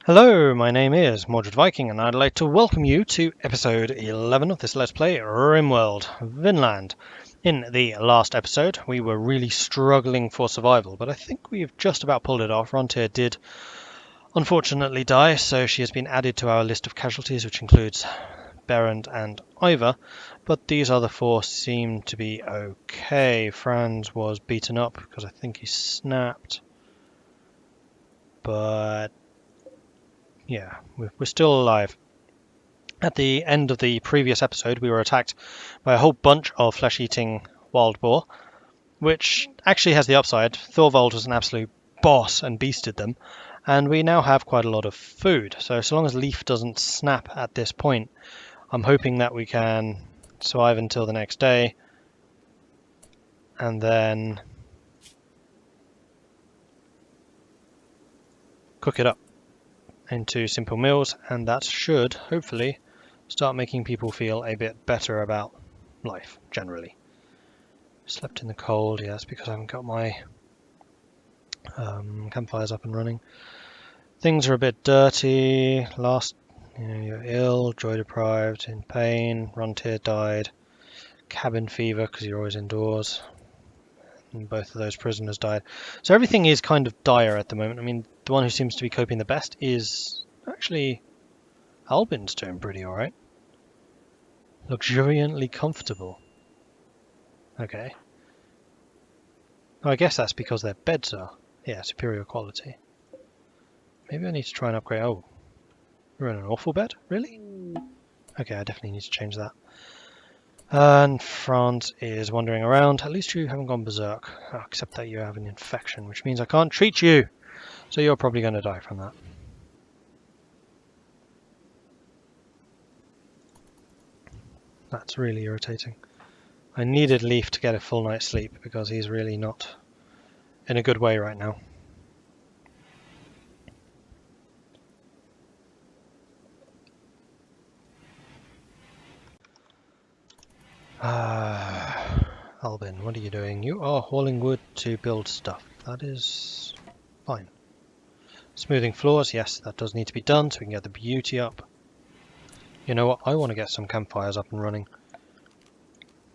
Hello, my name is Mordred Viking, and I'd like to welcome you to episode 11 of this Let's Play RimWorld, Vinland. In the last episode, we were really struggling for survival, but I think we've just about pulled it off. Rontir did unfortunately die, so she has been added to our list of casualties, which includes Berend and Ivar, but these other four seem to be okay. Franz was beaten up because I think he snapped, but yeah, we're still alive. At the end of the previous episode, we were attacked by a whole bunch of flesh-eating wild boar, which actually has the upside. Thorvald was an absolute boss and beasted them, and we now have quite a lot of food. So long as Leif doesn't snap at this point, I'm hoping that we can survive until the next day, and then cook it up into simple meals, and that should hopefully start making people feel a bit better about life generally. Slept in the cold, yes, because I haven't got my campfires up and running. Things are a bit dirty. You're ill, joy deprived, in pain. Rontir died. Cabin fever because you're always indoors. And both of those prisoners died. So everything is kind of dire at the moment. I mean, the one who seems to be coping the best is actually Albin's doing pretty alright. Luxuriantly comfortable. Okay. Oh, I guess that's because their beds are, superior quality. Maybe I need to try and upgrade. Oh, we're in an awful bed? Really? Okay, I definitely need to change that. And Franz is wandering around. At least you haven't gone berserk. Oh, except that you have an infection, which means I can't treat you. So you're probably going to die from that. That's really irritating. I needed Leif to get a full night's sleep because he's really not in a good way right now. Albin, what are you doing? You are hauling wood to build stuff. That is fine. Smoothing floors, yes, that does need to be done so we can get the beauty up. You know what? I want to get some campfires up and running,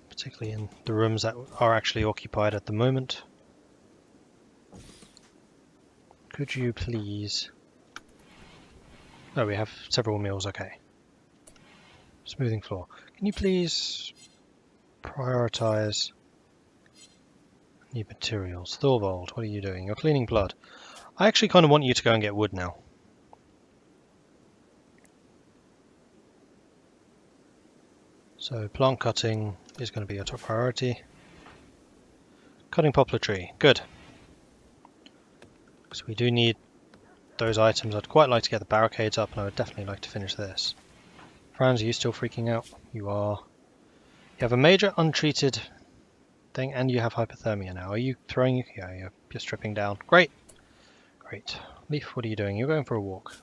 particularly in the rooms that are actually occupied at the moment. Could you please... Oh, we have several meals, okay. Smoothing floor. Can you please prioritize need materials? Thorvald, what are you doing? You're cleaning blood. I actually kind of want you to go and get wood now. So plant cutting is going to be your top priority. Cutting poplar tree, good. Because we do need those items. I'd quite like to get the barricades up, and I would definitely like to finish this. Franz, are you still freaking out? You are. You have a major untreated thing, and you have hypothermia now. Are you throwing? Yeah, you're stripping down. Great, great. Leif, what are you doing? You're going for a walk.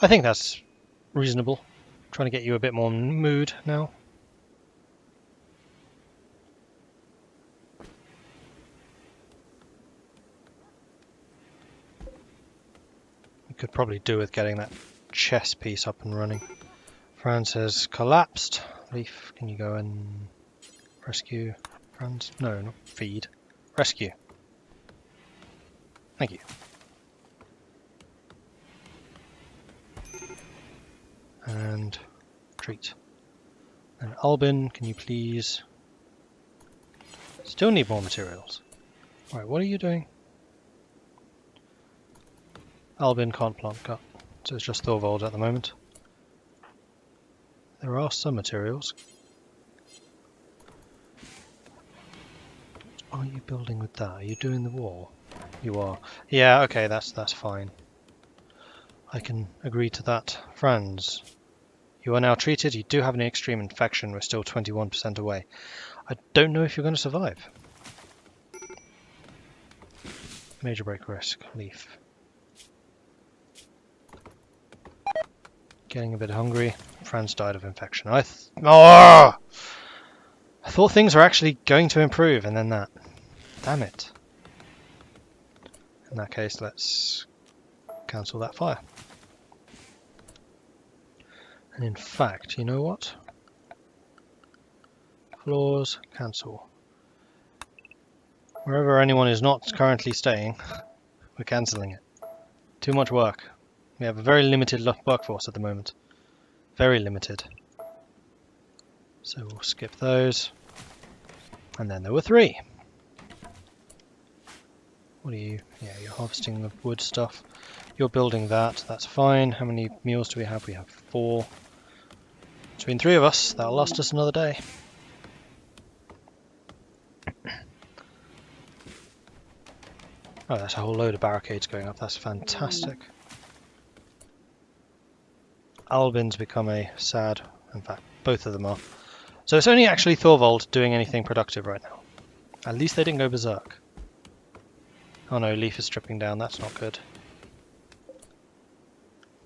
I think that's reasonable. Trying to get you a bit more mood now. You could probably do with getting that chess piece up and running. Franz has collapsed. Leif, can you go and rescue Franz? No, not feed. Rescue. Thank you. And treat. And Albin, can you please... Still need more materials. Alright, what are you doing? Albin can't plant cut, so it's just Thorvald at the moment. There are some materials. What are you building with that? Are you doing the wall? You are. Yeah, okay, that's fine. I can agree to that. Franz, you are now treated. You do have an extreme infection. We're still 21% away. I don't know if you're going to survive. Major break risk. Leif. Getting a bit hungry. Franz died of infection. I thought things were actually going to improve, and then that. Damn it. In that case, let's cancel that fire. And in fact, you know what? Floors, cancel. Wherever anyone is not currently staying, we're cancelling it. Too much work. We have a very limited workforce at the moment. Very limited. So we'll skip those. And then there were 3. What are you? Yeah, you're harvesting the wood stuff. You're building that. That's fine. How many meals do we have? We have 4. Between 3 of us, that'll last us another day. Oh, that's a whole load of barricades going up. That's fantastic. Albin's become a sad... In fact, both of them are. So it's only actually Thorvald doing anything productive right now. At least they didn't go berserk. Oh no, Leif is stripping down. That's not good.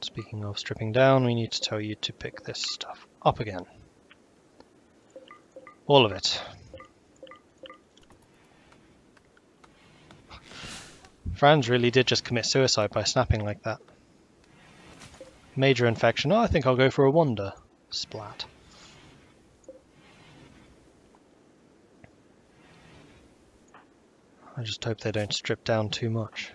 Speaking of stripping down, we need to tell you to pick this stuff up again. All of it. Franz really did just commit suicide by snapping like that. Major infection. Oh, I think I'll go for a wander. Splat. I just hope they don't strip down too much.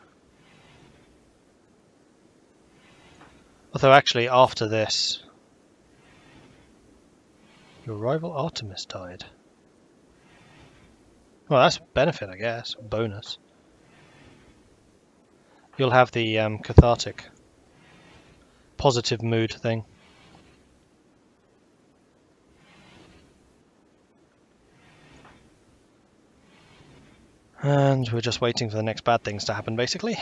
Although actually after this, your rival Artemis died. Well, that's a benefit, I guess. A bonus. You'll have the cathartic, positive mood thing. And we're just waiting for the next bad things to happen, basically.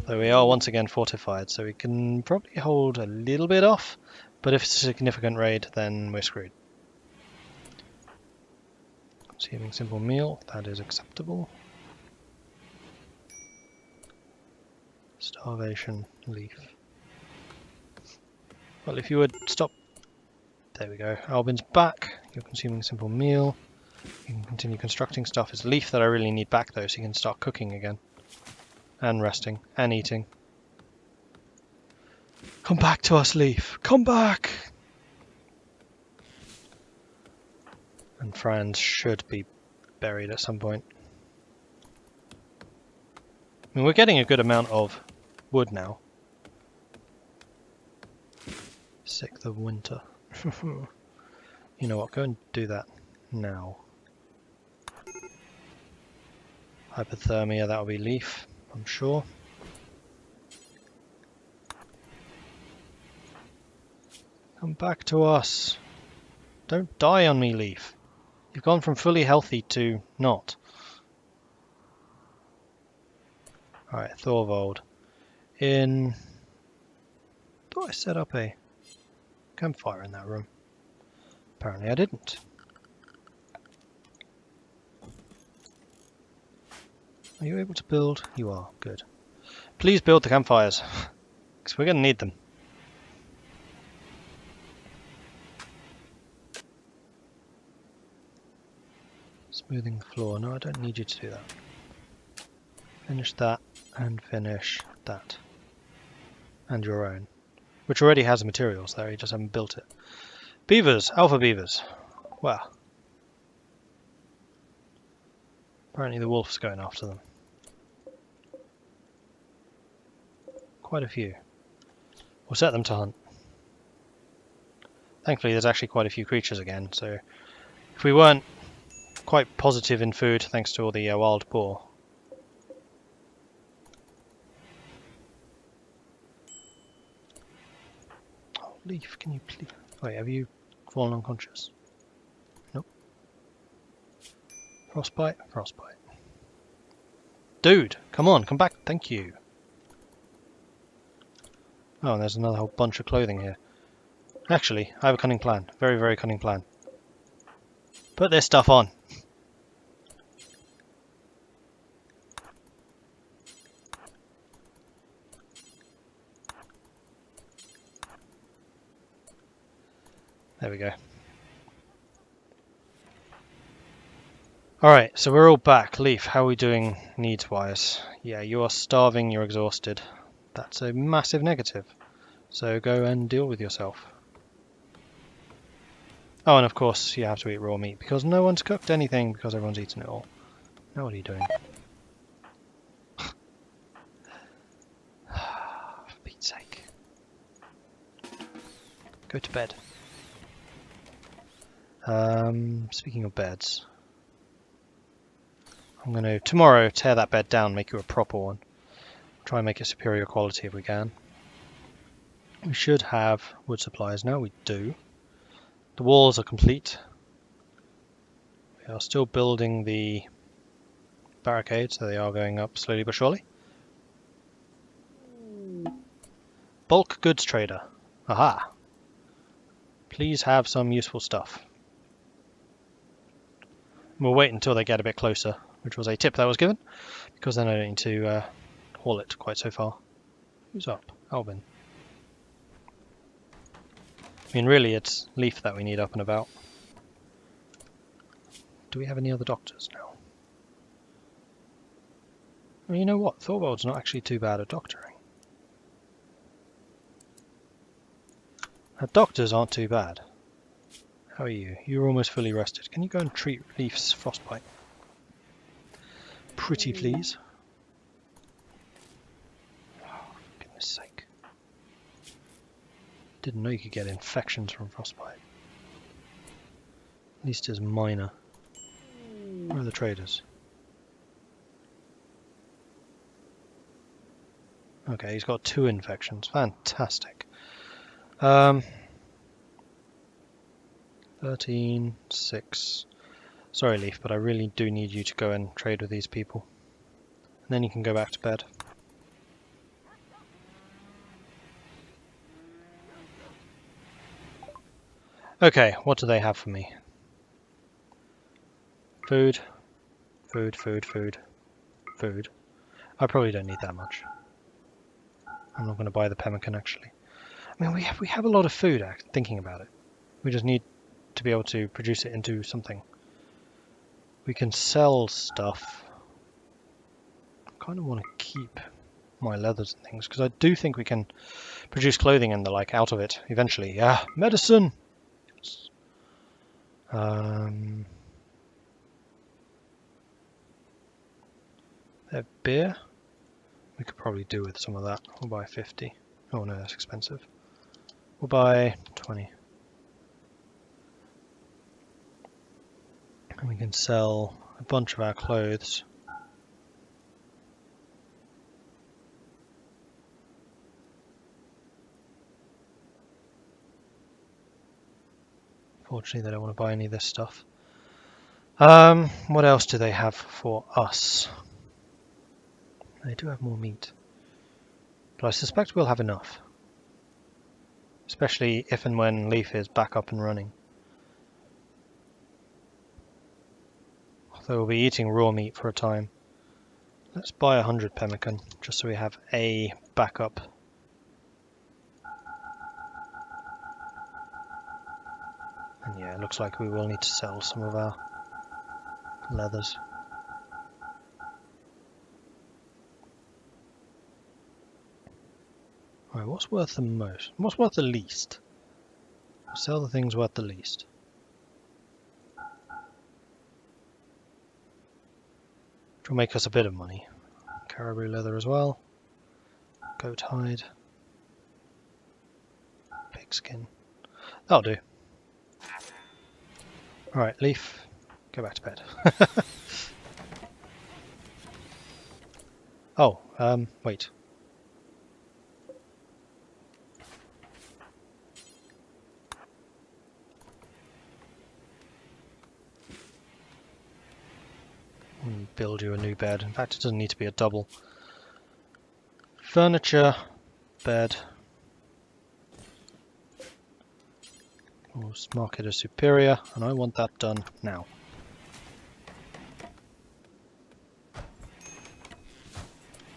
Though we are once again fortified, so we can probably hold a little bit off. But if it's a significant raid, then we're screwed. Consuming simple meal, that is acceptable. Starvation, Leif. Well, if you would stop... There we go. Albin's back. You're consuming simple meal. You can continue constructing stuff. It's Leif that I really need back though, so you can start cooking again. And resting. And eating. Come back to us, Leif! Come back! And Franz should be buried at some point. I mean, we're getting a good amount of wood now. 6th of winter. You know what, go and do that now. Hypothermia, that'll be Leif, I'm sure. Come back to us. Don't die on me, Leif. You've gone from fully healthy to not. Alright, Thorvald. Do I set up a campfire in that room? Apparently I didn't. Are you able to build? You are, good. Please build the campfires, because we're going to need them. Smoothing the floor. No, I don't need you to do that. Finish that, and finish that. And your own. Which already has the materials there, you just haven't built it. Beavers, alpha beavers. Well. Apparently the wolf's going after them. Quite a few. We'll set them to hunt. Thankfully there's actually quite a few creatures again, so if we weren't quite positive in food thanks to all the wild boar. Oh, Leif, can you please... Wait, have you fallen unconscious? Nope. Frostbite? Frostbite. Dude, come on, come back, thank you. Oh, and there's another whole bunch of clothing here. Actually, I have a cunning plan. Very, very cunning plan. Put this stuff on. There we go. Alright, so we're all back. Leif, how are we doing needs-wise? Yeah, you are starving, you're exhausted. That's a massive negative. So go and deal with yourself. Oh, and of course you have to eat raw meat because no one's cooked anything because everyone's eaten it all. Now what are you doing? For Pete's sake. Go to bed. Speaking of beds, I'm going to tomorrow tear that bed down, make you a proper one. Try and make it superior quality if we can. We should have wood supplies now. We do. The walls are complete. We are still building the barricades, so they are going up slowly but surely. Bulk goods trader. Aha! Please have some useful stuff. We'll wait until they get a bit closer, which was a tip that was given, because then I don't need to haul it quite so far. Who's up? Albin. I mean, really, it's Leif that we need up and about. Do we have any other doctors now? Well, you know what? Thorvald's not actually too bad at doctoring. Our doctors aren't too bad. How are you? You're almost fully rested. Can you go and treat Leif's frostbite? Pretty please. Oh, for goodness sake. Didn't know you could get infections from frostbite. At least it's minor. Where are the traders? Okay, he's got 2 infections. Fantastic. 13, 6. Sorry, Leif, but I really do need you to go and trade with these people. And then you can go back to bed. Okay, what do they have for me? Food, food, food, food, food. I probably don't need that much. I'm not going to buy the pemmican, actually. I mean, we have a lot of food, thinking about it. We just need to be able to produce it into something. We can sell stuff. I kind of want to keep my leathers and things, because I do think we can produce clothing and the like out of it eventually. Yeah, medicine! They have beer. We could probably do with some of that. We'll buy 50. Oh no, that's expensive. We'll buy 20. And we can sell a bunch of our clothes. Fortunately, they don't want to buy any of this stuff. What else do they have for us? They do have more meat. But I suspect we'll have enough. Especially if and when Leif is back up and running. Although we'll be eating raw meat for a time. Let's buy 100 pemmican, just so we have a backup. And yeah, it looks like we will need to sell some of our leathers. Alright, what's worth the most? What's worth the least? We'll sell the things worth the least. Which will make us a bit of money. Caribou leather as well. Goat hide. Pigskin. That'll do. Alright, Leif, go back to bed. Oh, wait. Build you a new bed. In fact, it doesn't need to be a double. Furniture, bed. We'll mark it as superior, and I want that done now.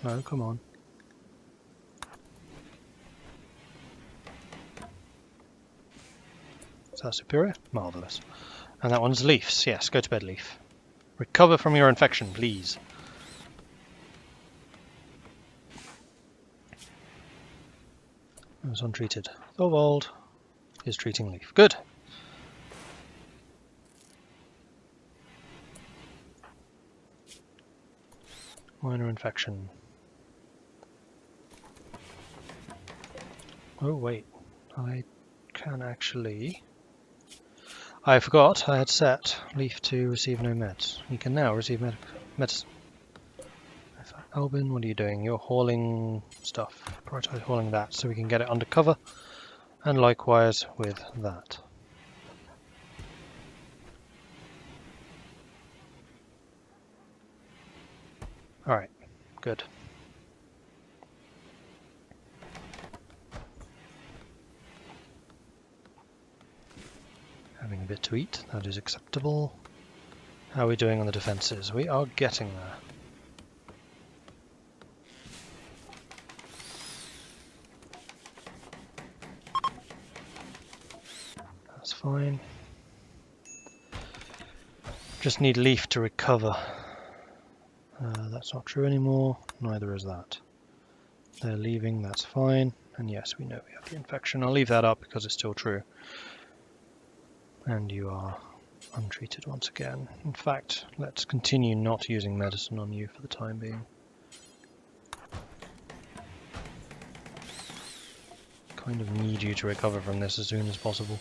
No, come on. Is that superior? Marvellous. And that one's Leif's. Yes, go to bed, Leif. Recover from your infection, please. It was untreated. Thorvald is treating Leif. Good. Minor infection. Oh wait, I can actually... I forgot I had set Leif to receive no meds. He can now receive medicine. Albin, what are you doing? You're hauling stuff. Prioritize hauling that so we can get it undercover. And likewise with that. Alright, good. Having a bit to eat, that is acceptable. How are we doing on the defences? We are getting there. That's fine. Just need Leif to recover. That's not true anymore, neither is that. They're leaving, that's fine. And yes, we know we have the infection. I'll leave that up because it's still true. And you are untreated once again. In fact, let's continue not using medicine on you for the time being. Kind of need you to recover from this as soon as possible.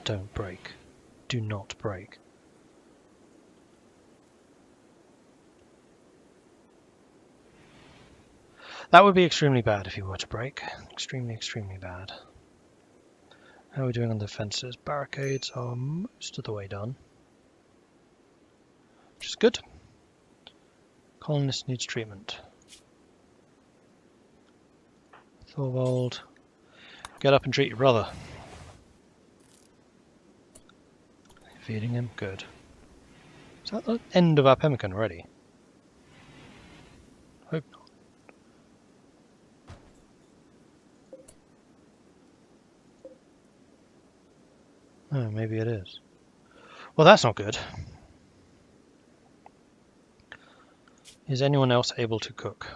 Don't break. Do not break. That would be extremely bad if you were to break. Extremely, extremely bad. How are we doing on defences? Barricades are most of the way done. Which is good. Colonist needs treatment. Thorvald, get up and treat your brother. Feeding him? Good. Is that the end of our pemmican already? Hope not. Oh, maybe it is. Well, that's not good. Is anyone else able to cook?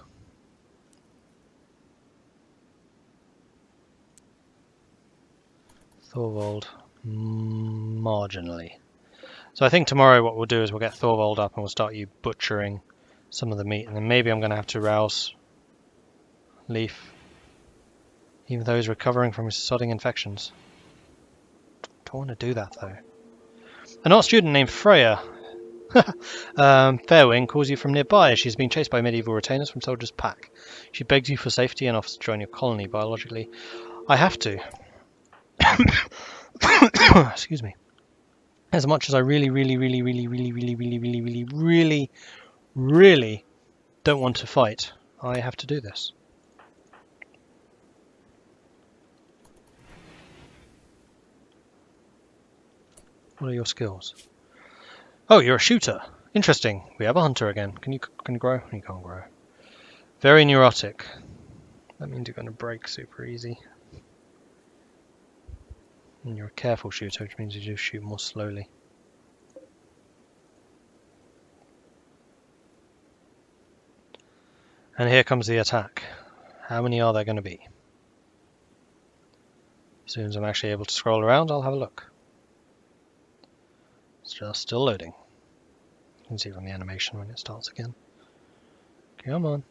Thorvald, marginally. So I think tomorrow what we'll do is we'll get Thorvald up and we'll start you butchering some of the meat, and then maybe I'm going to have to rouse Leif, even though he's recovering from his sodding infections. Don't want to do that though. An art student named Freya Fairwing calls you from nearby. She's been chased by medieval retainers from Soldier's Pack. She begs you for safety and offers to join your colony biologically. I have to. Excuse me. As much as I really don't want to fight, I have to do this. What are your skills? Oh, you're a shooter. Interesting. We have a hunter again. Can you grow? You can't grow. Very neurotic. That means you're going to break super easy. And you're a careful shooter, which means you do shoot more slowly. And here comes the attack. How many are there going to be? As soon as I'm actually able to scroll around, I'll have a look. It's just still loading. You can see from the animation when it starts again. Come on.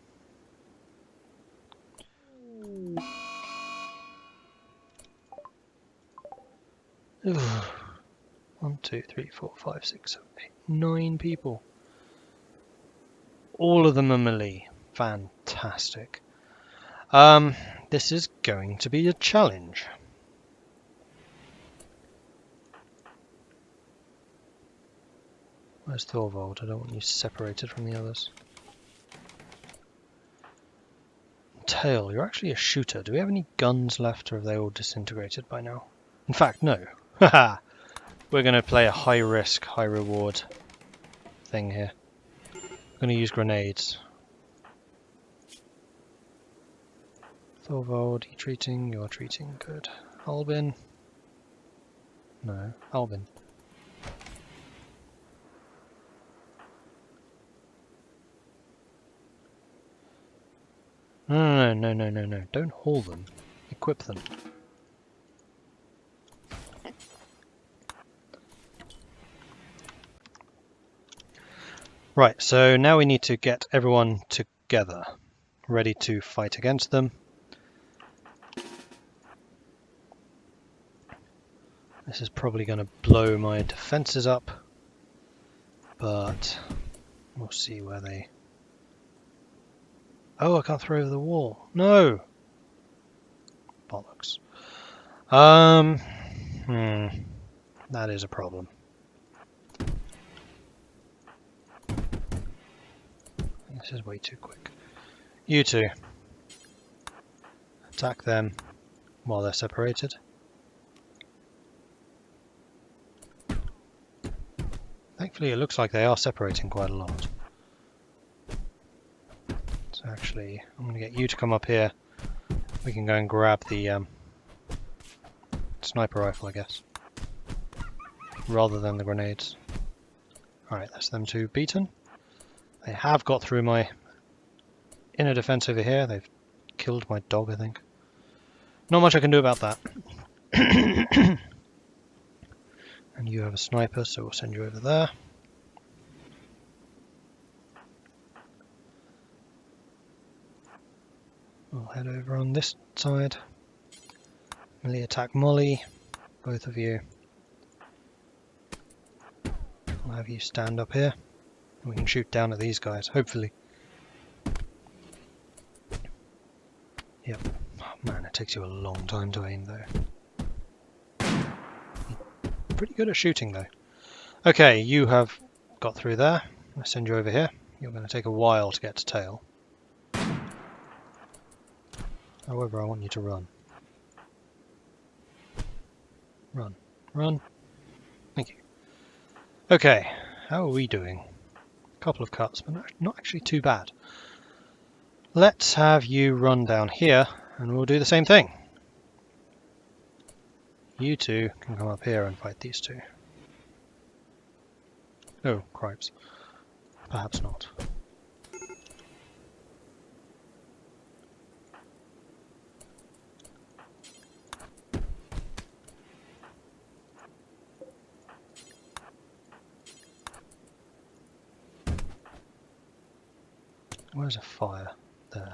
Ugh. 1, 2, 3, 4, 5, 6, 7, 8, 9 people. All of them are melee. Fantastic. This is going to be a challenge. Where's Thorvald? I don't want you separated from the others. Tail, you're actually a shooter. Do we have any guns left, or have they all disintegrated by now? In fact, no. Haha! We're going to play a high risk, high reward thing here. We're going to use grenades. Thorvald, you treating? You're treating. Good. Albin, No, Albin. No. Don't haul them. Equip them. Right, so now we need to get everyone together, ready to fight against them. This is probably going to blow my defences up, but we'll see where they... Oh, I can't throw over the wall. No! Bollocks. That is a problem. This is way too quick. You two. Attack them while they're separated. Thankfully it looks like they are separating quite a lot. So actually, I'm going to get you to come up here. We can go and grab the sniper rifle, I guess. Rather than the grenades. Alright, that's them two beaten. They have got through my inner defense over here. They've killed my dog, I think. Not much I can do about that. And you have a sniper, so we'll send you over there. We'll head over on this side. Melee attack Molly, both of you. I'll have you stand up here. We can shoot down at these guys, hopefully. Yep. Oh, man, it takes you a long time to aim, though. Pretty good at shooting, though. Okay, you have got through there. I'll send you over here. You're going to take a while to get to tail. However, I want you to run. Run. Run. Thank you. Okay, how are we doing? A couple of cuts, but not actually too bad. Let's have you run down here, and we'll do the same thing. You two can come up here and fight these two. Oh, cripes. Perhaps not. Where's a fire? There.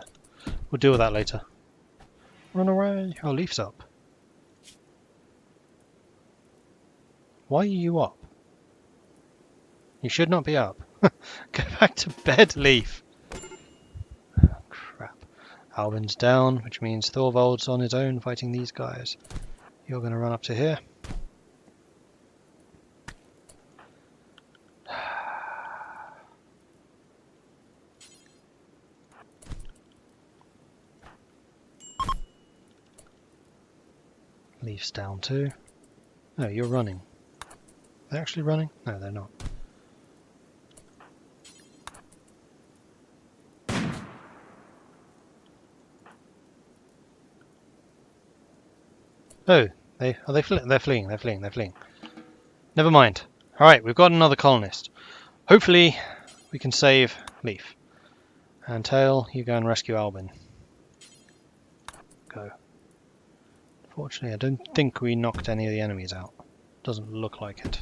We'll deal with that later. Run away! Oh, Leif's up. Why are you up? You should not be up. Go back to bed, Leif! Oh, crap. Albin's down, which means Thorvald's on his own fighting these guys. You're going to run up to here. Leif's down too. No, you're running. They're actually running? No, they're not. Oh, they're fleeing. Never mind. Alright, we've got another colonist. Hopefully we can save Leif. And Tail, you go and rescue Albin. Go. Fortunately, I don't think we knocked any of the enemies out. Doesn't look like it.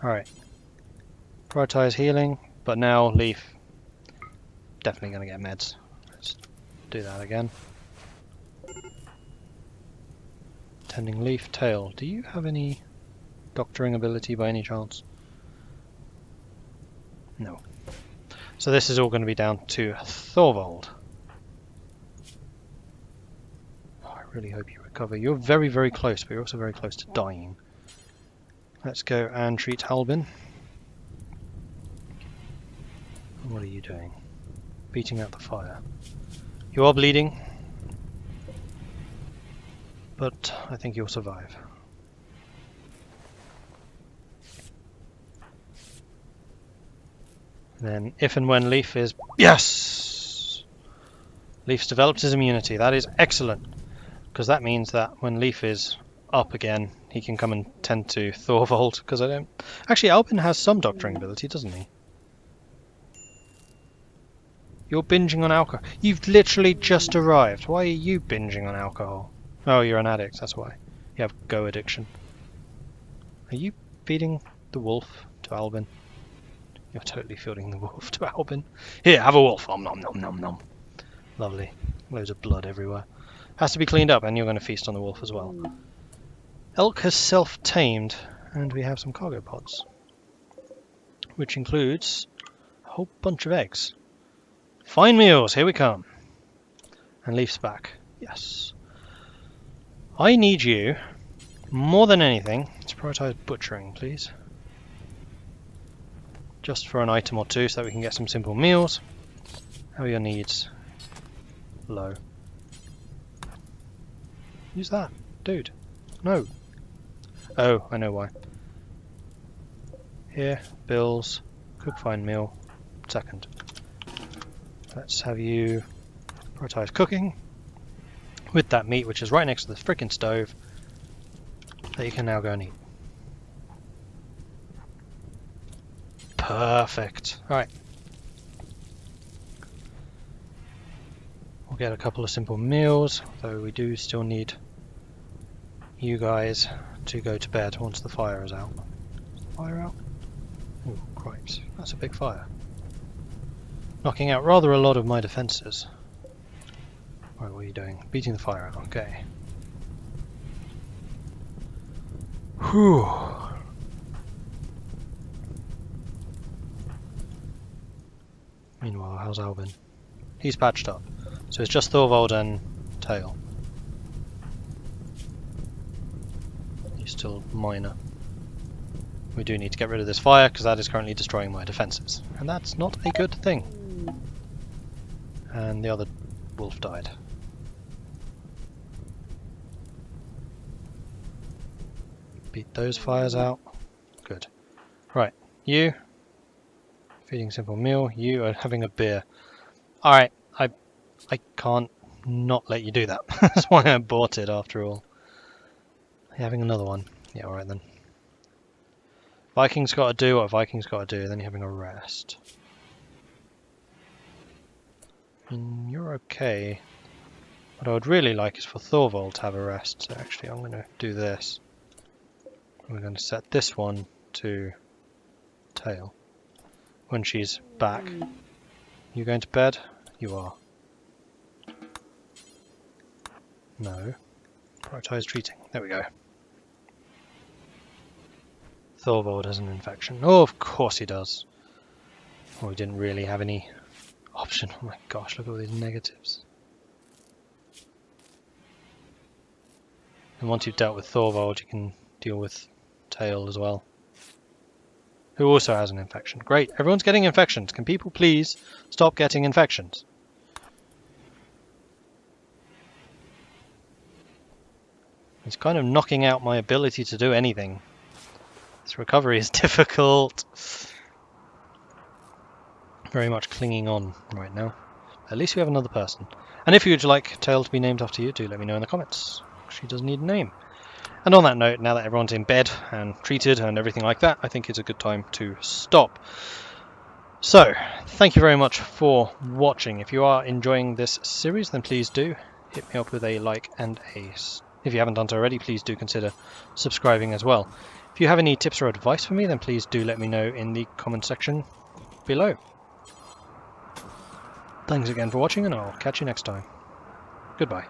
Alright. Prioritize healing, but now Leif definitely going to get meds. Let's do that again. Tending Leif. Tail, do you have any doctoring ability by any chance? No. So this is all going to be down to Thorvald. Oh, I really hope you recover. You're very, very close, but you're also very close to dying. Let's go and treat Albin. What are you doing? Beating out the fire. You are bleeding, but I think you'll survive. And then if and when Leif is... Yes! Leif's developed his immunity. That is excellent. Because that means that when Leif is up again, he can come and tend to Thorvald. Because I don't... Actually, Albin has some doctoring ability, doesn't he? You're binging on alcohol. You've literally just arrived. Why are you binging on alcohol? Oh, you're an addict, that's why. You have go addiction. Are you feeding the wolf to Albin? You're totally feeding the wolf to Albin. Here, have a wolf. Om nom nom nom nom. Lovely. Loads of blood everywhere. Has to be cleaned up, and you're going to feast on the wolf as well. Elk has self-tamed, and we have some cargo pods. Which includes a whole bunch of eggs. Fine meals, here we come. And Leif's back. Yes. I need you, more than anything, to prioritise butchering, please. Just for an item or two, so that we can get some simple meals. How are your needs? Low. Use that, dude. No. Oh, I know why. Here, bills, cook fine meal, second. Let's have you prioritise cooking with that meat, which is right next to the frickin' stove, that you can now go and eat. Perfect. Alright. We'll get a couple of simple meals, though we do still need you guys to go to bed once the fire is out. Is the fire out? Oh, cripes. That's a big fire. Knocking out rather a lot of my defences. Right, what are you doing? Beating the fire out, okay. Whew. Meanwhile, how's Albin? He's patched up. So it's just Thorvald and Tail. He's still minor. We do need to get rid of this fire, because that is currently destroying my defences. And that's not a good thing. And the other wolf died. Beat those fires out. Good. Right, you. Feeding simple meal. You are having a beer. Alright, I can't not let you do that. That's why I bought it after all. Are you having another one? Yeah, alright then. Vikings gotta do what Vikings gotta do, then you're having a rest. You're okay. What I would really like is for Thorvald to have a rest, so actually I'm going to do this. We're going to set this one to Tail. When she's back. You going to bed? You are. No. Prioritise treating. There we go. Thorvald has an infection. Oh, of course he does. Oh, he didn't really have any option. Oh my gosh, look at all these negatives. And once you've dealt with Thorvald, you can deal with Tail as well. Who also has an infection. Great, everyone's getting infections. Can people please stop getting infections? It's kind of knocking out my ability to do anything. This recovery is difficult. Very much clinging on right now. At least we have another person. And if you'd like Tail to be named after you, do let me know in the comments. She does need a name. And on that note, now that everyone's in bed and treated and everything like that, I think it's a good time to stop. So, thank you very much for watching. If you are enjoying this series, then please do hit me up with a like and a... If you haven't done so already, please do consider subscribing as well. If you have any tips or advice for me, then please do let me know in the comment section below. Thanks again for watching, and I'll catch you next time. Goodbye.